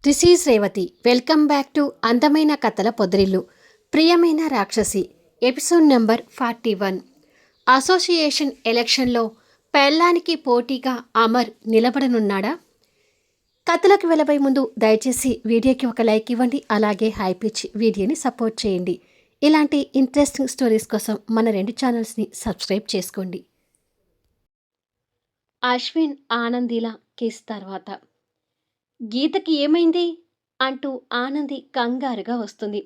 This is Revathi. Welcome back to అందమైన కథల పొదరిల్లు. ప్రియమైన రాక్షసి ఎపిసోడ్ నెంబర్ 41. అసోసియేషన్ ఎలక్షన్లో పెళ్ళానికి పోటీగా అమర్ నిలబడనున్నాడా? కథలకు వెళ్ళబోయే ముందు దయచేసి వీడియోకి ఒక లైక్ ఇవ్వండి. అలాగే హైప్ ఇచ్చి వీడియోని సపోర్ట్ చేయండి. ఇలాంటి ఇంట్రెస్టింగ్ స్టోరీస్ కోసం మన 2 ఛానల్స్ని సబ్స్క్రైబ్ చేసుకోండి. అశ్విన్ ఆనందిల కిస్ తర్వాత గీతకి ఏమైంది అంటూ ఆనంది కంగారుగా వస్తుంది.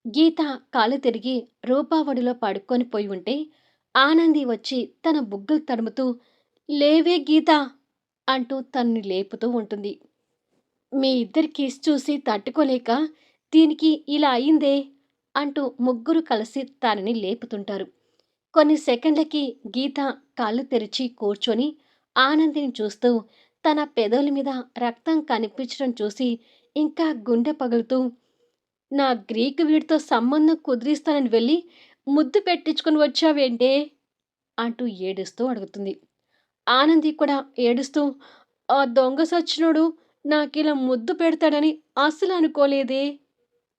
గీత కాలు తిరిగి రూపావడిలో పడుకొని పోయి ఉంటే ఆనంది వచ్చి తన బుగ్గలు తడుముతూ లేవే గీత అంటూ తన్ని లేపుతూ ఉంటుంది. మీ ఇద్దరి కిస్ చూసి తట్టుకోలేక దీనికి ఇలా అయిందే అంటూ ముగ్గురు కలిసి తనని లేపుతుంటారు. కొన్ని సెకండ్లకి గీత కాళ్ళు తెరిచి కూర్చొని ఆనందిని చూస్తూ తన పెదవుల మీద రక్తం కనిపించడం చూసి ఇంకా గుండె పగులుతూ నా గ్రీకు వీడితో సంబంధం కుదిరిస్తానని వెళ్ళి ముద్దు పెట్టించుకొని వచ్చావేంటే అంటూ ఏడుస్తూ అడుగుతుంది. ఆనంది కూడా ఏడుస్తూ ఆ దొంగ సచ్చినోడు నాకిలా ముద్దు పెడతాడని అస్సలు అనుకోలేదే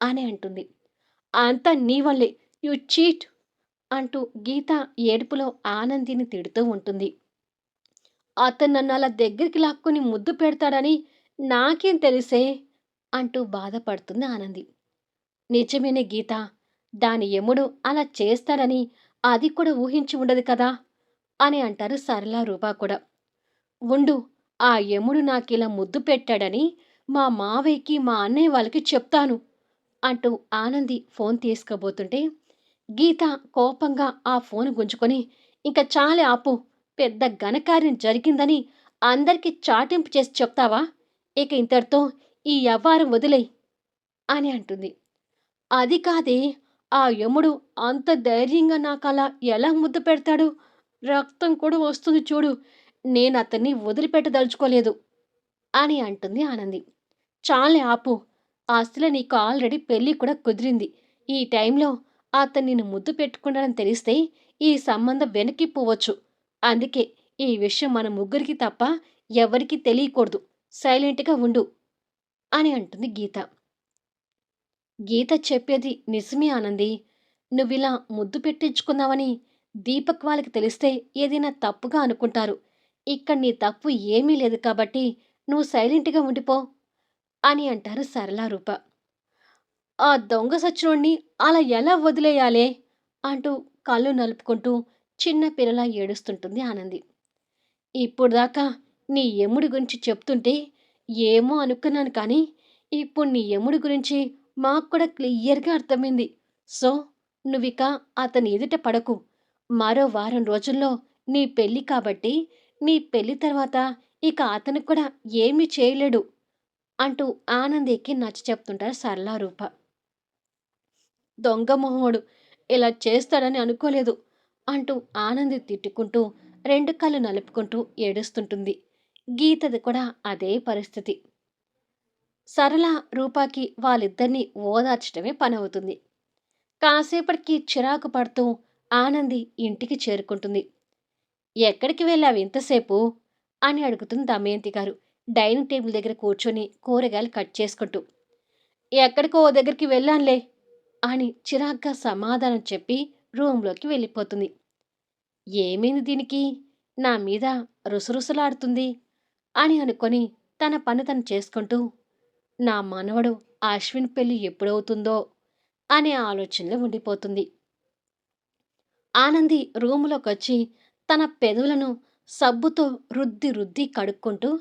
అని అంటుంది. అంతా నీ వల్లే, యు చీట్ అంటూ గీత ఏడుపులో ఆనందిని తిడుతూ ఉంటుంది. అతను నన్ను అలా దగ్గరికి లాక్కొని ముద్దు పెడతాడని నాకేం తెలిసే అంటూ బాధపడుతుంది ఆనంది. నిజమేనే గీత, దాని యముడు అలా చేస్తాడని అది కూడా ఊహించి ఉండదు కదా అని అంటారు సరళ రూపా కూడా. ఉండు, ఆ యముడు నాకిలా ముద్దు పెట్టాడని మా మావయ్యకి మా అన్నయ్య వాళ్ళకి చెప్తాను అంటూ ఆనంది ఫోన్ తీసుకోబోతుంటే గీత కోపంగా ఆ ఫోన్ గుంజుకొని ఇంకా చాలే ఆపు, పెద్ద ఘనకార్యం జరిగిందని అందరికీ చాటింపు చేసి చెప్తావా, ఇక ఇంతటితో ఈ వ్యవహారం వదిలేయ్ అని అంటుంది. అది కాదే, ఆ యముడు అంత ధైర్యంగా నాకలా ఎలా ముద్దు పెడతాడు, రక్తం కూడా వస్తుంది చూడు, నేను అతన్ని వదిలిపెట్టదలుచుకోలేదు అని అంటుంది ఆనంది. చాలే ఆపు, అసలు నీకు ఆల్రెడీ పెళ్ళి కూడా కుదిరింది. ఈ టైంలో అతను నిన్ను ముద్దు పెట్టుకున్నాడని తెలిస్తే ఈ సంబంధం వెనక్కి పోవచ్చు. అందుకే ఈ విషయం మన ముగ్గురికి తప్ప ఎవరికీ తెలియకూడదు, సైలెంట్గా ఉండు అని అంటుంది గీత. గీత చెప్పేది నిజమే ఆనంది, నువ్విలా ముద్దు పెట్టించుకున్నావని దీపక్ వాళ్ళకి తెలిస్తే ఏదైనా తప్పుగా అనుకుంటారు. ఇక్కడ నీ తప్పు ఏమీ లేదు కాబట్టి నువ్వు సైలెంట్గా ఉండిపో అని అంటారు సరళారూప. ఆ దొంగ సచ్చినోణ్ణి అలా ఎలా వదిలేయాలే అంటూ కళ్ళు నలుపుకుంటూ చిన్న పిల్లలా ఏడుస్తుంటుంది ఆనంది. ఇప్పుడు దాకా నీ యముడి గురించి చెప్తుంటే ఏమో అనుకున్నాను, కానీ ఇప్పుడు నీ యముడి గురించి మాకు కూడా క్లియర్గా అర్థమైంది. సో నువ్విక అతని ఎదుట పడకు. మరో వారం రోజుల్లో నీ పెళ్ళి కాబట్టి నీ పెళ్ళి తర్వాత ఇక అతను కూడా ఏమీ చేయలేడు అంటూ ఆనందికి నచ్చ చెప్తుంటారు సరళారూప. దొంగ మొహోడు ఇలా చేస్తాడని అనుకోలేదు అంటూ ఆనంది తిట్టుకుంటూ 2 కళ్ళు నలుపుకుంటూ ఏడుస్తుంటుంది. గీతది కూడా అదే పరిస్థితి. సరళ రూపాకి వాళ్ళిద్దరినీ ఓదార్చడమే పనవుతుంది. కాసేపటికి చిరాకు పడుతూ ఆనంది ఇంటికి చేరుకుంటుంది. ఎక్కడికి వెళ్ళావు ఇంతసేపు అని అడుగుతుంది దమయంతి గారు డైనింగ్ టేబుల్ దగ్గర కూర్చొని కూరగాయలు కట్ చేసుకుంటూ. ఎక్కడికో ఓ దగ్గరికి వెళ్ళానులే అని చిరాగ్గా సమాధానం చెప్పి రూంలోకి వెళ్ళిపోతుంది. ఏమైంది దీనికి, నా మీద రుసరుసలాడుతుంది అని అనుకొని తన పని తను చేసుకుంటూ నా మనవడు అశ్విన్ పెళ్లి ఎప్పుడవుతుందో అనే ఆలోచనలో ఉండిపోతుంది. ఆనంది రూములోకొచ్చి తన పెదవులను సబ్బుతో రుద్ది రుద్ది కడుక్కుంటూ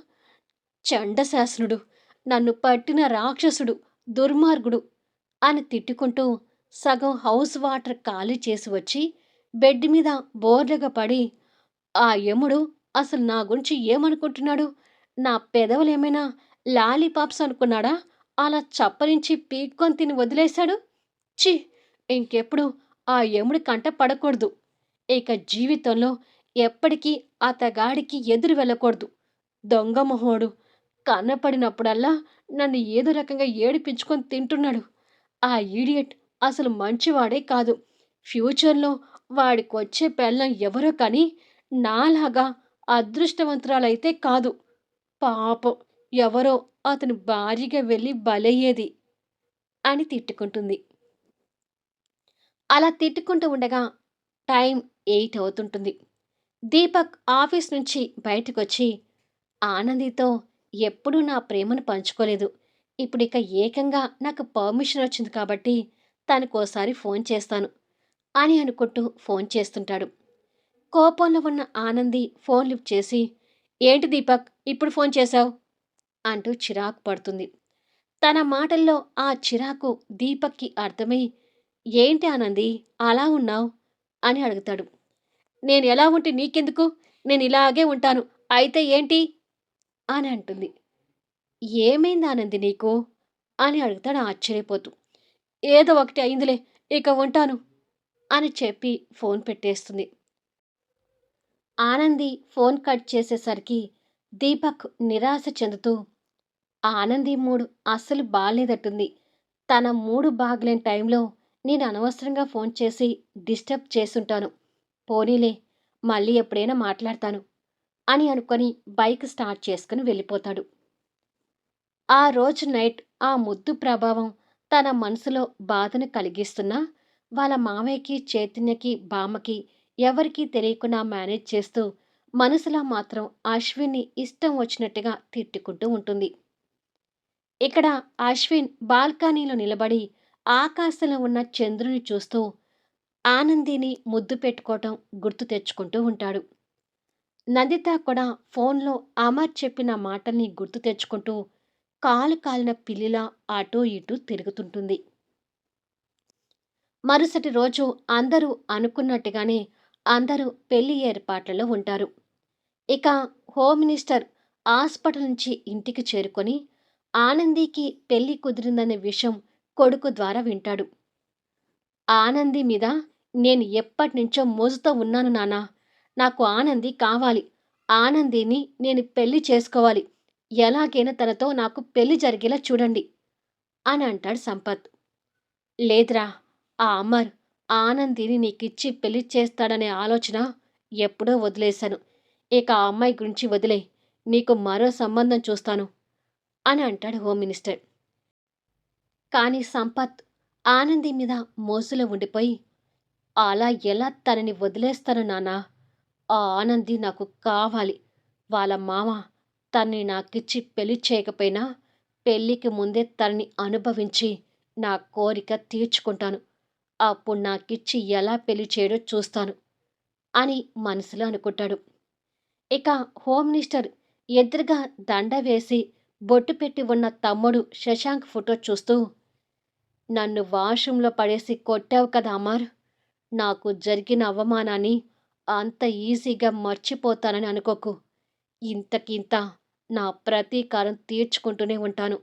చండశాసనుడు, నన్ను పట్టిన రాక్షసుడు, దుర్మార్గుడు అని తిట్టుకుంటూ సగం హౌస్ వాటర్ ఖాళీ చేసి వచ్చి బెడ్ మీద బోర్లుగా పడి ఆ యముడు అసలు నా గురించి ఏమనుకుంటున్నాడు, నా పెదవులేమైనా లాలీపాప్స్ అనుకున్నాడా, అలా చప్పరించి పీక్కొని తిని వదిలేశాడు. ఛీ, ఇంకెప్పుడు ఆ యముడి కంట పడకూడదు. ఇక జీవితంలో ఎప్పటికీ అతగాడికి ఎదురు వెళ్ళకూడదు. దొంగ మొహోడు కన్నపడినప్పుడల్లా నన్ను ఏదో రకంగా ఏడిపించుకొని తింటున్నాడు. ఆ ఈడియట్ అసలు మంచివాడే కాదు. ఫ్యూచర్లో వాడికొచ్చే పెళ్ళం ఎవరో కానీ నాలాగా అదృష్టవంతురాలైతే కాదు. పాపం ఎవరో అతని భార్యగా వెళ్ళి బలయ్యేది అని తిట్టుకుంటుంది. అలా తిట్టుకుంటూ ఉండగా టైం 8 అవుతుంటుంది. దీపక్ ఆఫీస్ నుంచి బయటకొచ్చి ఆనందితో ఎప్పుడూ నా ప్రేమను పంచుకోలేదు. ఇప్పుడిక ఏకంగా నాకు పర్మిషన్ వచ్చింది కాబట్టి తనకోసారి ఫోన్ చేస్తాను అని అనుకుంటూ ఫోన్ చేస్తుంటాడు. కోపంలో ఉన్న ఆనంది ఫోన్ లిఫ్ట్ చేసి, ఏంటి దీపక్ ఇప్పుడు ఫోన్ చేశావు అంటూ చిరాకు పడుతుంది. తన మాటల్లో ఆ చిరాకు దీపక్‌కి అర్థమై, ఏంటి ఆనంది అలా ఉన్నావు అని అడుగుతాడు. నేను ఎలా ఉంటే నీకెందుకు? నేను ఇలాగే ఉంటాను. అయితే ఏంటి అని అంటుంది. ఏమైంది ఆనంది నీకు అని అడుగుతాడు ఆశ్చర్యపోతూ. ఏదో ఒకటి అయిందిలే, ఇక ఉంటాను అని చెప్పి ఫోన్ పెట్టేస్తుంది. ఆనంది ఫోన్ కట్ చేసేసరికి దీపక్ నిరాశ చెందుతూ, ఆనంది మూడ్ అస్సలు బాలేదట్టుంది. తన మూడు బాగలేని టైంలో నేను అనవసరంగా ఫోన్ చేసి డిస్టర్బ్ చేసుంటాను. పోనీలే, మళ్ళీ ఎప్పుడైనా మాట్లాడతాను అని అనుకొని బైక్ స్టార్ట్ చేసుకుని వెళ్ళిపోతాడు. ఆ రోజు నైట్ ఆ ముద్దు ప్రభావం తన మనసులో బాధను కలిగిస్తున్నా వాళ్ళ మావయ్యకి, చైతన్యకి, బామ్మకి ఎవరికీ తెలియకుండా మేనేజ్ చేస్తూ మనసులో మాత్రం అశ్విన్ని ఇష్టం వచ్చినట్టుగా తిట్టుకుంటూ ఉంటుంది. ఇక్కడ అశ్విన్ బాల్కనీలో నిలబడి ఆకాశంలో ఉన్న చంద్రుని చూస్తూ ఆనందిని ముద్దు పెట్టుకోవటం గుర్తు తెచ్చుకుంటూ ఉంటాడు. నందిత కూడా ఫోన్లో అమర్ చెప్పిన మాటల్ని గుర్తు తెచ్చుకుంటూ కాలు కాలిన పిల్లిలా అటూ ఇటూ తిరుగుతుంటుంది. మరుసటి రోజు అందరూ అనుకున్నట్టుగానే అందరూ పెళ్లి ఏర్పాట్లలో ఉంటారు. ఇక హోమ్ మినిస్టర్ హాస్పిటల్ నుంచి ఇంటికి చేరుకొని ఆనందికి పెళ్లి కుదిరిందనే విషయం కొడుకు ద్వారా వింటాడు. ఆనంది మీద నేను ఎప్పటినుంచో మోజుతో ఉన్నాను నాన్నా. నాకు ఆనంది కావాలి. ఆనందిని నేను పెళ్లి చేసుకోవాలి. ఎలాగైనా తనతో నాకు పెళ్లి జరిగేలా చూడండి అని అంటాడు సంపత్. లేదురా, ఆ అమర్ ఆనందిని నీకిచ్చి పెళ్లి చేస్తాడనే ఆలోచన ఎప్పుడో వదిలేశాను. ఇక ఆ అమ్మాయి గురించి వదిలేయ్. నీకు మరో సంబంధం చూస్తాను అని అంటాడు హోమ్ మినిస్టర్. కానీ సంపత్ ఆనంది మీద మోజులో ఉండిపోయి, అలా ఎలా తనని వదిలేస్తాను నాన్నా? ఆ ఆనంది నాకు కావాలి. వాళ్ళ మామ తనని నాకిచ్చి పెళ్లి చేయకపోయినా పెళ్లికి ముందే తనని అనుభవించి నా కోరిక తీర్చుకుంటాను. అప్పుడు నాకిచ్చి ఎలా పెళ్లి చేయడో చూస్తాను అని మనసులో అనుకుంటాడు. ఇక హోమ్ మినిస్టర్ ఎదురుగా దండ వేసి బొట్టు పెట్టి ఉన్న తమ్ముడు శశాంక్ ఫోటో చూస్తూ, నన్ను వాష్రూంలో పడేసి కొట్టావు కదా అమర్, నాకు జరిగిన అవమానాన్ని అంత ఈజీగా మర్చిపోతానని అనుకోకు. ఇంతకింత నా ప్రతీకారం తీర్చుకుంటూనే ఉంటాను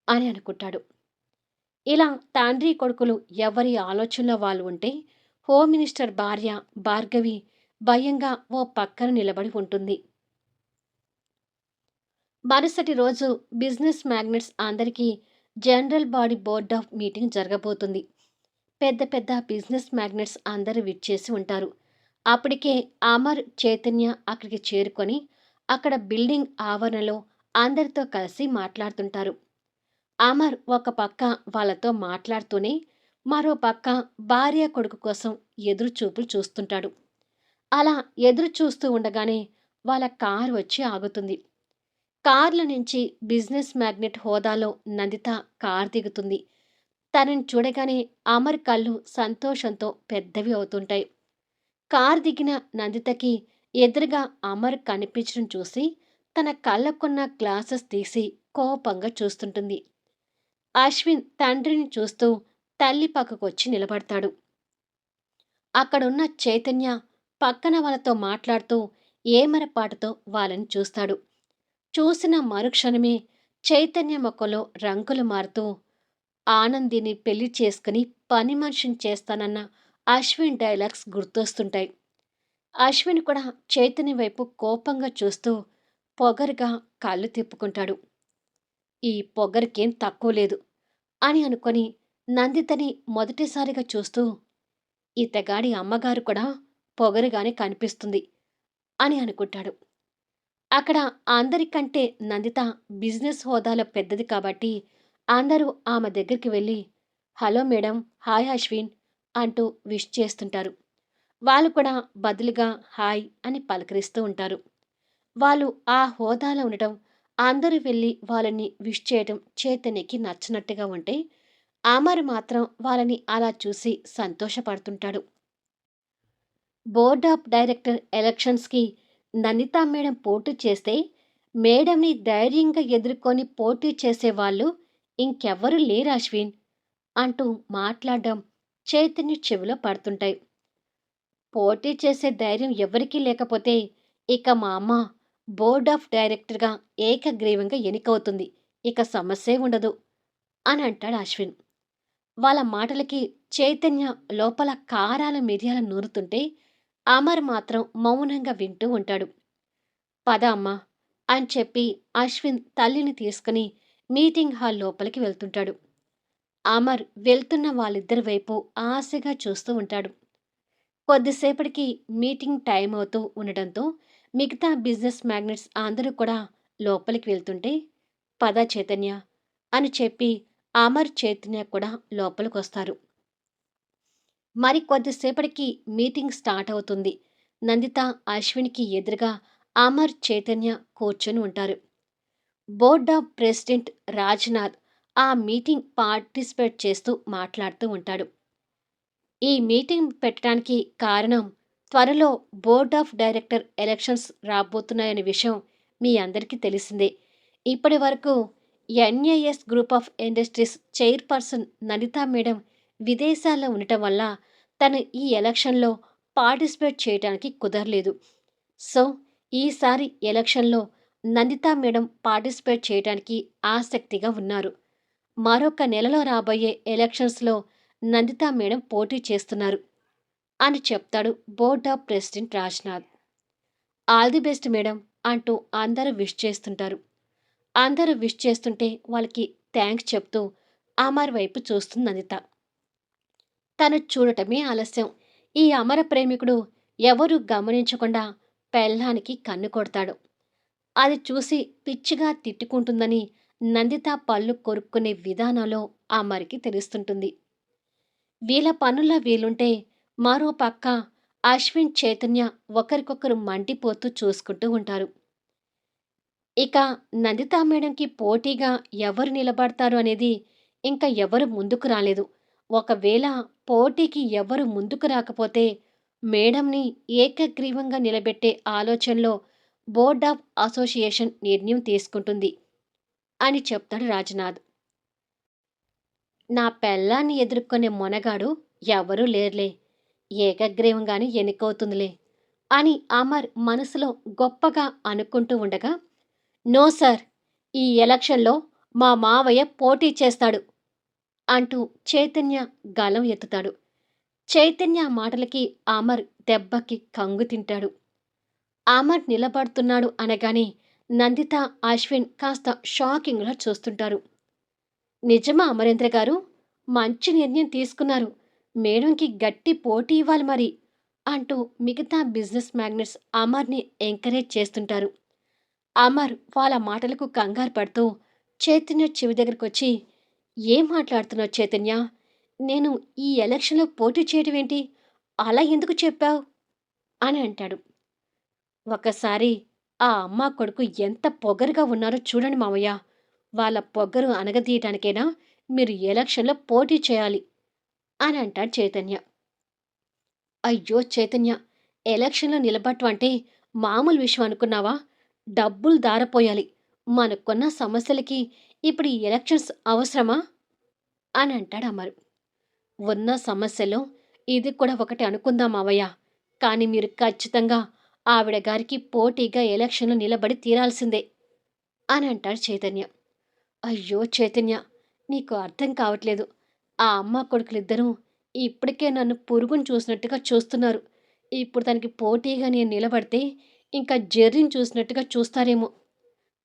అని అనుకుంటాడు. ఇలా తండ్రి కొడుకులు ఎవరి ఆలోచనలో వాళ్ళు ఉంటే హోమ్ మినిస్టర్ భార్య భార్గవి భయంగా ఓ పక్కన నిలబడి ఉంటుంది. మరుసటి రోజు బిజినెస్ మ్యాగ్నెట్స్ అందరికీ general body board of meeting జరగబోతుంది. పెద్ద పెద్ద బిజినెస్ మ్యాగ్నెట్స్ అందరూ విచ్చేసి ఉంటారు. అప్పటికే అమర్, చైతన్య అక్కడికి చేరుకొని అక్కడ బిల్డింగ్ ఆవరణలో అందరితో కలిసి మాట్లాడుతుంటారు. అమర్ ఒక పక్క వాళ్ళతో మాట్లాడుతూనే మరో పక్క భార్య కొడుకు కోసం ఎదురు చూపులు చూస్తుంటాడు. అలా ఎదురు చూస్తూ ఉండగానే వాళ్ళ కారు వచ్చి ఆగుతుంది. కార్ల నుంచి బిజినెస్ మ్యాగ్నెట్ హోదాలో నందిత కార్ దిగుతుంది. తనని చూడగానే అమర్ కళ్ళు సంతోషంతో పెద్దవి అవుతుంటాయి. కార్ దిగిన నందితకి ఎదురుగా అమర్ కనిపించడం చూసి తన కళ్ళకున్న గ్లాసెస్ తీసి కోపంగా చూస్తుంటుంది. అశ్విన్ తండ్రిని చూస్తూ తల్లి పక్కకొచ్చి నిలబడతాడు. అక్కడున్న చైతన్య పక్కన వాళ్ళతో మాట్లాడుతూ ఏమరపాటుతో వాళ్ళని చూస్తాడు. చూసిన మరుక్షణమే చైతన్య మొక్కలో రంగులు మారుతూ ఆనందిని పెళ్లి చేసుకుని పని మనిషిని చేస్తానన్న అశ్విన్ డైలాగ్స్ గుర్తొస్తుంటాయి. అశ్విన్ కూడా చైతన్య వైపు కోపంగా చూస్తూ పొగరుగా కళ్ళు తిప్పుకుంటాడు. ఈ పొగరికేం తక్కువ లేదు అని అనుకొని నందితని మొదటిసారిగా చూస్తూ ఇతగాడి అమ్మగారు కూడా పొగరుగానే కనిపిస్తుంది అని అనుకుంటాడు. అక్కడ అందరికంటే నందిత బిజినెస్ హోదాలో పెద్దది కాబట్టి అందరూ ఆమె దగ్గరికి వెళ్ళి హలో మేడం, హాయ్ అశ్విన్ అంటూ విష్ చేస్తుంటారు. వాళ్ళు కూడా బదులుగా హాయ్ అని పలకరిస్తూ ఉంటారు. వాళ్ళు ఆ హోదాలో ఉండటం, అందరూ వెళ్ళి వాళ్ళని విష్ చేయటం చైతన్యకి నచ్చనట్టుగా ఉంటే, అమర్ మాత్రం వాళ్ళని అలా చూసి సంతోషపడుతుంటాడు. బోర్డ్ ఆఫ్ డైరెక్టర్ ఎలక్షన్స్‌కి ననితా మేడం పోటీ చేస్తే, మేడంని ధైర్యంగా ఎదుర్కొని పోటీ చేసేవాళ్ళు ఇంకెవ్వరూ లేరు అశ్విన్ అంటూ మాట్లాడడం చైతన్య చెవిలో పడుతుంటాయి. పోటీ చేసే ధైర్యం ఎవ్వరికీ లేకపోతే, ఇక మా అమ్మ బోర్డ్ ఆఫ్ డైరెక్టర్‌గా ఏకగ్రీవంగా ఎన్నికవుతుంది. ఇక సమస్యే ఉండదు అని అంటాడు అశ్విన్. వాళ్ళ మాటలకి చైతన్య లోపల కారాల మిరియాలు నూరుతుంటే, అమర్ మాత్రం మౌనంగా వింటూ ఉంటాడు. పద అమ్మా అని చెప్పి అశ్విన్ తల్లిని తీసుకుని మీటింగ్ హాల్ లోపలికి వెళ్తుంటాడు. అమర్ వెళ్తున్న వాళ్ళిద్దరి వైపు ఆశగా చూస్తూ ఉంటాడు. కొద్దిసేపటికి మీటింగ్ టైం అవుతూ ఉండడంతో మిగతా బిజినెస్ మ్యాగ్నెట్స్ అందరూ కూడా లోపలికి వెళ్తుంటే, పద చైతన్య అని చెప్పి అమర్ చైతన్య కూడా లోపలికొస్తారు. మరి కొద్దిసేపటికి మీటింగ్ స్టార్ట్ అవుతుంది. నందిత అశ్విన్‌కి ఎదురుగా అమర్, చైతన్య కూర్చొని ఉంటారు. బోర్డ్ ఆఫ్ ప్రెసిడెంట్ రాజ్‌నాథ్ ఆ మీటింగ్ పార్టిసిపేట్ చేస్తూ మాట్లాడుతూ ఉంటాడు. ఈ మీటింగ్ పెట్టడానికి కారణం త్వరలో బోర్డ్ ఆఫ్ డైరెక్టర్ ఎలక్షన్స్ రాబోతున్నాయనే విషయం మీ అందరికీ తెలిసిందే. ఇప్పటి వరకు NAS group of industries chairperson Nanita madam విదేశాల్లో ఉండటం వల్ల తను ఈ ఎలక్షన్లో పార్టిసిపేట్ చేయడానికి కుదరలేదు. సో ఈసారి ఎలక్షన్లో నందితా మేడం పార్టిసిపేట్ చేయడానికి ఆసక్తిగా ఉన్నారు. మరొక నెలలో రాబోయే ఎలక్షన్స్‌లో నందితా మేడం పోటీ చేస్తున్నారు అని చెప్తాడు board of president Rajnath. All the best madam అంటూ అందరూ విష్ చేస్తుంటారు. అందరూ విష్ చేస్తుంటే వాళ్ళకి థాంక్స్ చెప్తూ అమర్ వైపు చూస్తుంది నందిత. తను చూడటమే ఆలస్యం. ఈ అమర ప్రేమికుడు ఎవరూ గమనించకుండా పెళ్ళానికి కన్ను కొడతాడు. అది చూసి పిచ్చిగా తిట్టుకుంటుందని నందిత పళ్ళు కొరుక్కునే విధానంలో అమర్‌కి తెలుస్తుంటుంది. వీళ్ళ పనుల్లో వీలుంటే మరో పక్క అశ్విన్, చైతన్య ఒకరికొకరు మండిపోతూ చూసుకుంటూ ఉంటారు. ఇక నందితా మేడంకి పోటీగా ఎవరు నిలబడతారు అనేది ఇంకా ఎవరు ముందుకు రాలేదు. ఒకవేళ పోటీకి ఎవరు ముందుకు రాకపోతే మేడంని ఏకగ్రీవంగా నిలబెట్టే ఆలోచనలో బోర్డ్ ఆఫ్ అసోసియేషన్ నిర్ణయం తీసుకుంటుంది అని చెప్తాడు రాజ్‌నాథ్. నా పెళ్ళాన్ని ఎదుర్కొనే మొనగాడు ఎవరూ లేరులే. ఏకగ్రీవంగానే ఎన్నికవుతుందిలే అని అమర్ మనసులో గొప్పగా అనుకుంటూ ఉండగా, నో సార్, ఈ ఎలక్షన్‌లో మా మావయ్య పోటీ చేస్తాడు అంటూ చైతన్య గళం ఎత్తుతాడు. చైతన్య మాటలకి అమర్ దెబ్బకి కంగు తింటాడు. అమర్ నిలబడుతున్నాడు అనగానే నందిత, అశ్విన్ కాస్త షాకింగ్‌గా చూస్తుంటారు. నిజమా అమరేంద్ర గారు? మంచి నిర్ణయం తీసుకున్నారు. మేడంకి గట్టి పోటీ ఇవ్వాలి మరి అంటూ మిగతా బిజినెస్ మ్యాగ్నెట్స్ అమర్‌ని ఎంకరేజ్ చేస్తుంటారు. అమర్ వాళ్ళ మాటలకు కంగారు పడుతూ చైతన్య చెవి దగ్గరకొచ్చి, ఏం మాట్లాడుతున్నావు చైతన్య? నేను ఈ ఎలక్షన్‌లో పోటీ చేయడం ఏంటి? అలా ఎందుకు చెప్పావు? అని అంటాడు. ఒకసారి ఆ అమ్మా కొడుకు ఎంత పొగరుగా ఉన్నారో చూడండి మావయ్య. వాళ్ళ పొగరు అణగదీయటానికైనా మీరు ఎలక్షన్‌లో పోటీ చేయాలి అని అంటాడు చైతన్య. అయ్యో చైతన్య! ఎలక్షన్‌లో నిలబడటం అంటే మామూలు విషయం అనుకున్నావా? డబ్బులు దారపోయాలి. మనకున్న సమస్యలకి ఇప్పుడు ఈ ఎలక్షన్స్ అవసరమా? అని అంటాడు అమర్. ఉన్న సమస్యలో ఇది కూడా ఒకటి అనుకుందాం మావయ్య. కానీ మీరు ఖచ్చితంగా ఆవిడ గారికి పోటీగా ఎలక్షన్‌లో నిలబడి తీరాల్సిందే అని అంటాడు చైతన్య. అయ్యో చైతన్య! నీకు అర్థం కావట్లేదు. ఆ అమ్మ కొడుకులిద్దరూ ఇప్పటికే నన్ను పురుగుని చూసినట్టుగా చూస్తున్నారు. ఇప్పుడు తనకి పోటీగా నేను నిలబడితే ఇంకా జెర్రీని చూసినట్టుగా చూస్తారేమో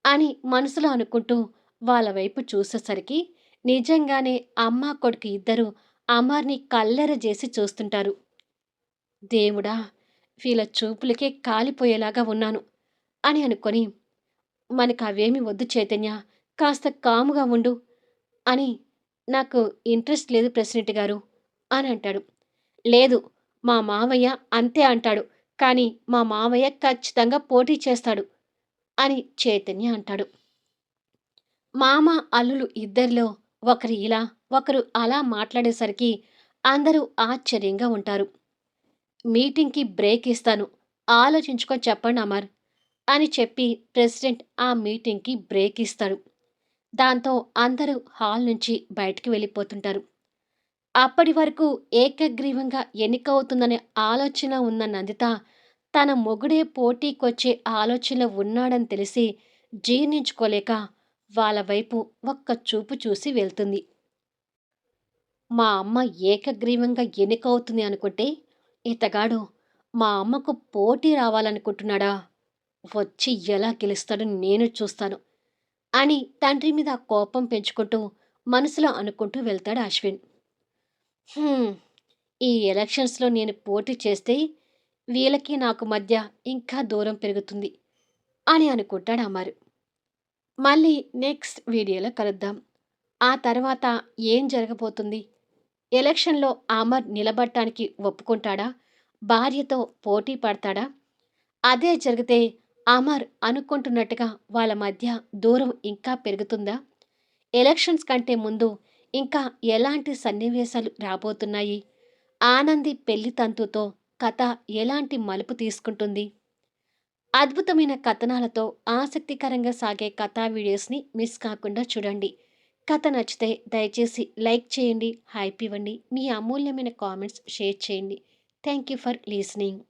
అని మనసులో అనుకుంటూ వాళ్ళ వైపు చూసేసరికి నిజంగానే అమ్మ కొడుకు ఇద్దరూ అమర్‌ని కళ్ళెర్రజేసి చూస్తుంటారు. దేవుడా! వీళ్ళ చూపులకే కాలిపోయేలాగా ఉన్నాను అని అనుకొని మనకు అవేమి వద్దు చైతన్య. కాస్త కామ్‌గా ఉండు" అని "నాకు ఇంట్రెస్ట్ లేదు ప్రెసిడెంట్ గారు" అని అంటాడు. "లేదు, మా మావయ్య అంతే అంటాడు. కానీ మా మావయ్య ఖచ్చితంగా పోటీ చేస్తాడు" అని చైతన్య అంటాడు. మామ, అల్లులు ఇద్దరిలో ఒకరు ఇలా, ఒకరు అలా మాట్లాడేసరికి అందరూ ఆశ్చర్యంగా ఉంటారు. "మీటింగ్‌కి బ్రేక్ ఇస్తాను. ఆలోచించుకొని చెప్పండి అమర్" అని చెప్పి ప్రెసిడెంట్ ఆ మీటింగ్‌కి బ్రేక్ ఇస్తాడు. దాంతో అందరూ హాల్ నుంచి బయటికి వెళ్ళిపోతుంటారు. అప్పటి వరకు ఏకగ్రీవంగా ఎన్నికవుతుందనే ఆలోచన ఉన్న నందిత తన మొగుడే పోటీకొచ్చే ఆలోచనలో ఉన్నాడని తెలిసి జీర్ణించుకోలేక వాళ్ళ వైపు ఒక్క చూపు చూసి వెళ్తుంది. మా అమ్మ ఏకగ్రీవంగా ఎన్నికవుతుంది అనుకుంటే ఇతగాడు మా అమ్మకు పోటీ రావాలనుకుంటున్నాడా? వచ్చి ఎలా గెలుస్తాడో నేను చూస్తాను అని తండ్రి మీద కోపం పెంచుకుంటూ మనసులో అనుకుంటూ వెళ్తాడు అశ్విన్. హ్మ్. ఈ ఎలక్షన్స్‌లో నేను పోటీ చేస్తే వీళ్ళకి నాకు మధ్య ఇంకా దూరం పెరుగుతుంది అని అనుకుంటాడు అమర్. మళ్ళీ నెక్స్ట్ వీడియోలో కలుద్దాం. ఆ తర్వాత ఏం జరగబోతుంది? ఎలక్షన్‌లో అమర్ నిలబడటానికి ఒప్పుకుంటాడా? భార్యతో పోటీ పడతాడా? అదే జరిగితే అమర్ అనుకుంటున్నట్టుగా వాళ్ళ మధ్య దూరం ఇంకా పెరుగుతుందా? ఎలక్షన్స్ కంటే ముందు ఇంకా ఎలాంటి సన్నివేశాలు రాబోతున్నాయి? ఆనంది పెళ్లి తంతుతో కథ ఎలాంటి మలుపు తీసుకుంటుంది? అద్భుతమైన కథనాలతో ఆసక్తికరంగా సాగే కథా వీడియోస్ని మిస్ కాకుండా చూడండి. కథ నచ్చితే దయచేసి లైక్ చేయండి, హైప్ ఇవ్వండి, మీ అమూల్యమైన కామెంట్స్ షేర్ చేయండి. Thank you for listening.